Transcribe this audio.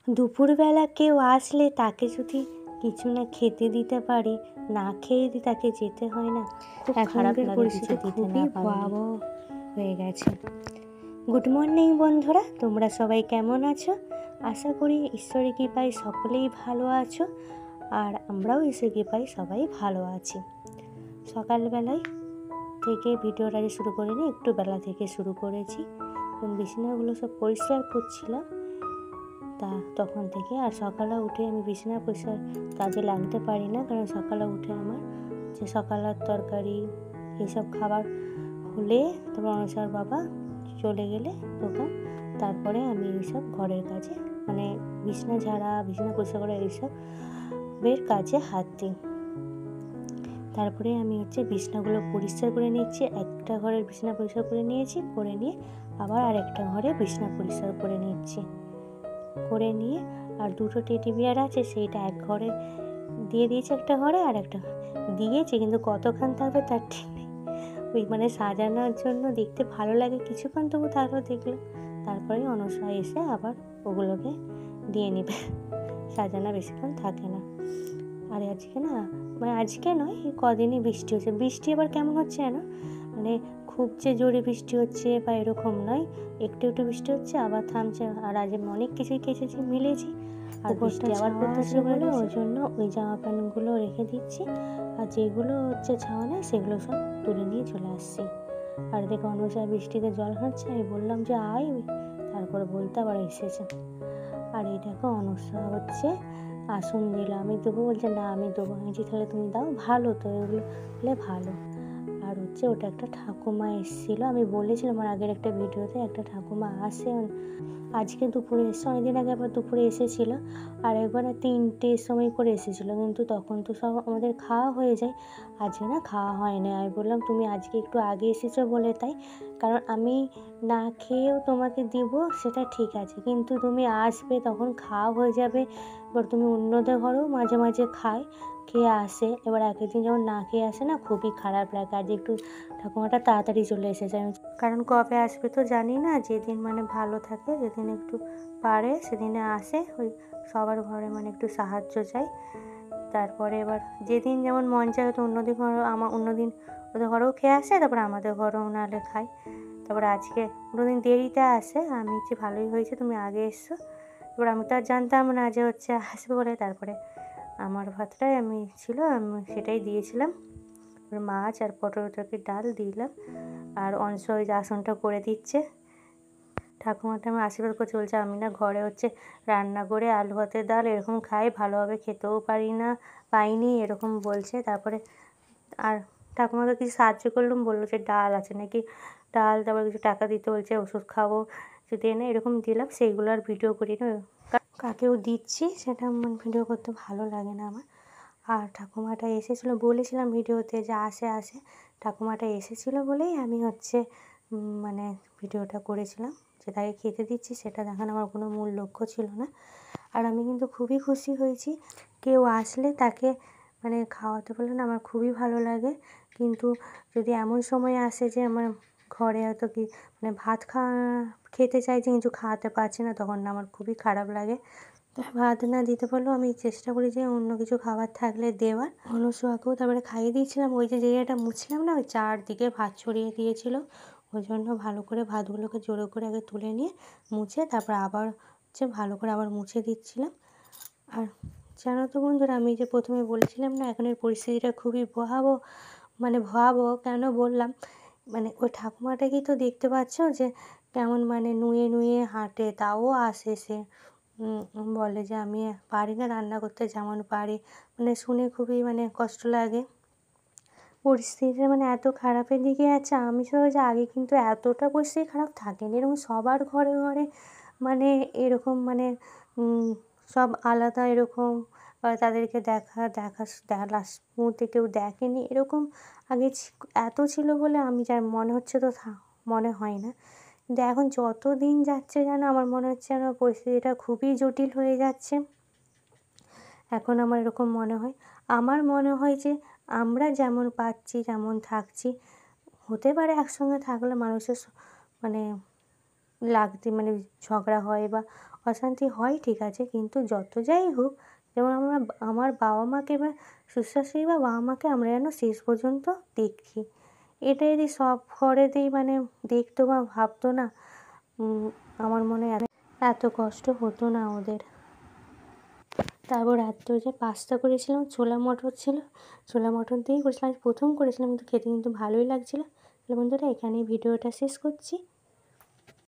দুপুরবেলা কেউ আসলে তাকে যদি কিছু না খেতে দিতে পারি, না খেয়ে যদি তাকে যেতে হয় না, খুব খারাপ লাগে। কিছু দিতে না ভয়াবহ হয়ে গেছে। গুড মর্নিং বন্ধুরা, তোমরা সবাই কেমন আছো? আশা করি ঈশ্বরের কৃপায় সকলেই ভালো আছো, আর আমরাও ঈশ্বরের কৃপায় সবাই ভালো আছি। সকালবেলায় থেকে ভিডিওটা শুরু করিনি, একটু বেলা থেকে শুরু করেছি। বিছানাগুলো সব পরিষ্কার করছিলাম তখন থেকে। আর সকালে উঠে আমি বিছানা পরিষ্কার কাজে লাগতে পারি না, কারণ সকালে উঠে আমার যে সকালের তরকারি এইসব খাবার হলে তারপর অনুসার বাবা চলে গেলে দোকান, তারপরে আমি এইসব ঘরের কাজে মানে বিছানা ঝাড়া, বিছানা পরিষ্কার করা এইসবের কাজে হাত দিই। তারপরে আমি বিছানাগুলো পরিষ্কার করে নিচ্ছি। একটা ঘরের বিছানা পরিষ্কার করে নিয়েছি, করে নিয়ে আবার আরেকটা ঘরে বিছানা পরিষ্কার করে নিচ্ছি। করে নিয়ে আর দুটো টেডি বিয়ার আছে, সেইটা এক ঘরে দিয়ে দিয়েছি, একটা ঘরে আর একটা দিয়েছি, কিন্তু কতক্ষণ থাকবে তার ঠিক নেই। ওই মানে সাজানোর জন্য দেখতে ভালো লাগে, কিছুক্ষণ তবু থাকলো দেখলো, তারপরে অনুসা এসে আবার ওগুলোকে দিয়ে নেবে। সাজানো বেশিক্ষণ থাকে না। আর আজকে না, মানে আজকে নয়, এই কদিনই বৃষ্টি হচ্ছে। বৃষ্টি আবার কেমন হচ্ছে না, মানে খুব যে জোরে বৃষ্টি হচ্ছে বা এরকম নয়, একটু একটু বৃষ্টি হচ্ছে আবার থামছে। আর আজ আমি অনেক কিছুই কেচেছি, মিলেছি, আর বৃষ্টি আবার পড়তেছে বলে ওই জন্য ওই জামা প্যান্টগুলো রেখে দিচ্ছি, আর যেগুলো ছাওয়া নেই সেগুলো সব তুলে নিয়ে চলে আসছি। আর দেখো অনুষা বৃষ্টিতে জল হাঁটছে, আমি বললাম যে আয়, তারপরে বলতে আবার এসেছে। আর এই দেখো অনুষা আসন দিল, আমি দেবো বলছে, না আমি দেবো। আমি তাহলে তুমি দাও, ভালো তো এগুলো হলে ভালো। আর ওটা একটা ঠাকুমা এসেছিলো, আমি বলেছিলাম আমার আগের একটা ভিডিওতে, একটা ঠাকুমা আসে আজকে দুপুরে এসে, অনেকদিন আগে আবার দুপুরে এসেছিলো, আর একবার 3টের সময় করে এসেছিলো, কিন্তু তখন তো সব আমাদের খাওয়া হয়ে যায়। আজকে না খাওয়া হয়নি। আমি বললাম তুমি আজকে একটু আগে এসেছো বলে তাই, কারণ আমি না খেয়েও তোমাকে দিব সেটা ঠিক আছে, কিন্তু তুমি আসবে তখন খাওয়া হয়ে যাবে। এবার তুমি অন্যদের ঘরেও মাঝে মাঝে খেয়ে আসে, এবার একদিন যখন না খেয়ে আসে না, খুবই খারাপ লাগে। আজ একটু ঠাকুমাটা তাড়াতাড়ি চলে এসেছে, কারণ কবে আসবে তো জানি না। যেদিন মানে ভালো থাকে, যেদিন একটু পারে সেদিনে আসে, ওই সবার ঘরে মানে একটু সাহায্য চাই। তারপরে এবার যেদিন যেমন মন চায়, হয়তো অন্যদিন অন্যদিন ওদের ঘরেও খেয়ে আসে, তারপরে আমাদের ঘরেও নাহলে খাই। তারপরে আজকে অন্যদিন দেরিতে আসে, আমি ভালোই হয়েছে তুমি আগে এসছো। এবার আমি তো আর জানতাম না যে আসবে বলে। তারপরে আমার ভাতটাই আমি সেটাই দিয়েছিলাম, মাছ আর পটল তরকারি, ডাল দিলাম। আর অংশ ওই যে আসনটা করে দিচ্ছে, ঠাকুমাটা আমার আশীর্বাদ করছে, বলছে আমি না ঘরে রান্না করে আলু ভাতের ডাল এরকম খাই, ভালোভাবে খেতেও পাইনি এরকম বলছে। তারপরে আর ঠাকুমাকে কিছু সাহায্য করলাম, বললো যে ডাল আছে নাকি, ডাল, তারপরে কিছু টাকা দিতে বলছে, ওষুধ খাবো যদি এনে এরকম দিলাম। সেইগুলো আর ভিডিও করি না, কাকেও দিচ্ছি, সেটা ভিডিও করতে ভালো লাগে না আমার। আর ঠাকুমাটা এসেছিলো, বলেছিলাম ভিডিওতে যে আসে, ঠাকুমাটা এসেছিলো বলেই আমি মানে ভিডিওটা করেছিলাম, যে তাকে খেতে দিচ্ছি সেটা দেখানো আমার কোনো মূল লক্ষ্য ছিল না। আর আমি কিন্তু খুবই খুশি হয়েছি, কেউ আসলে তাকে মানে খাওয়াতে পারলে না আমার খুবই ভালো লাগে। কিন্তু যদি এমন সময় আসে যে আমার ঘরে হয়তো মানে ভাত খেতে চাইছে কিন্তু খাওয়াতে পারছি না, তখন না আমার খুবই খারাপ লাগে। ভাত না দিতে পারলেও আমি চেষ্টা করি যে অন্য কিছু খাবার থাকলে দেওয়ার। অনুসোয়াকেও তারপরে খাইয়ে দিয়েছিলাম। ওই যে জায়গাটা মুছলাম না, ওই চারদিকে ভাত ছড়িয়ে দিয়েছিল, ওই জন্য ভালো করে ভাতগুলোকে জোরে করে আগে তুলে নিয়ে মুছে তারপর আবার ভালো করে আবার মুছে দিচ্ছিলাম। আর জানো তো বন্ধুরা, আমি যে প্রথমে বলেছিলাম না এখনের পরিস্থিতিটা খুবই ভয়াবহ কেন বললাম, মানে ওই ঠাকুমাটাকেই তো দেখতে পাচ্ছ যে কেমন মানে নুয়ে হাঁটে, তাও আসে সে বলে যে আমি পারি না রান্না করতে, যেমন পারি। মানে শুনে খুবই কষ্ট লাগে। পরিস্থিতিটা এত খারাপের দিকে যাচ্ছে। আমি যে আগে কিন্তু এতটা পরিস্থিতি খারাপ থাকেনি, এরকম সবার ঘরে ঘরে এরকম সব আলাদা এরকম, তাদেরকে লাস্ট মুহূর্তে কেউ দেখেনি এরকম আগে এত ছিল বলে আমি যার মনে হচ্ছে তো মনে হয় না। কিন্তু এখন যত দিন যাচ্ছে যেন আমার মনে হচ্ছে যেন পরিস্থিতিটা খুবই জটিল হয়ে যাচ্ছে। এখন আমার এরকম মনে হয়, আমার মনে হয় যে আমরা যেমন পাচ্ছি যেমন থাকছি, হতে পারে একসঙ্গে থাকলে মানুষের লাগতে ঝগড়া হয় বা অশান্তি হয় ঠিক আছে, কিন্তু যত যাই হোক, যেমন আমার বাবা মাকে বা শ্বশুর-শাশুড়ি বা বাবা মাকে আমরা যেন শেষ পর্যন্ত দেখি। এটা যদি সব ঘরেতেই মানে দেখতো বা ভাবতো না, আমার মনে হয় এত কষ্ট হতো না ওদের। তারপর রাত্রে যে পাস্তা করেছিলাম, ছোলা মটর ছিল, ছোলা মটর দিয়েই করেছিলাম। আজ প্রথম করেছিলাম, কিন্তু খেতে কিন্তু ভালোই লাগছিলো। তাহলে বন্ধুরা এখানেই ভিডিওটা শেষ করছি।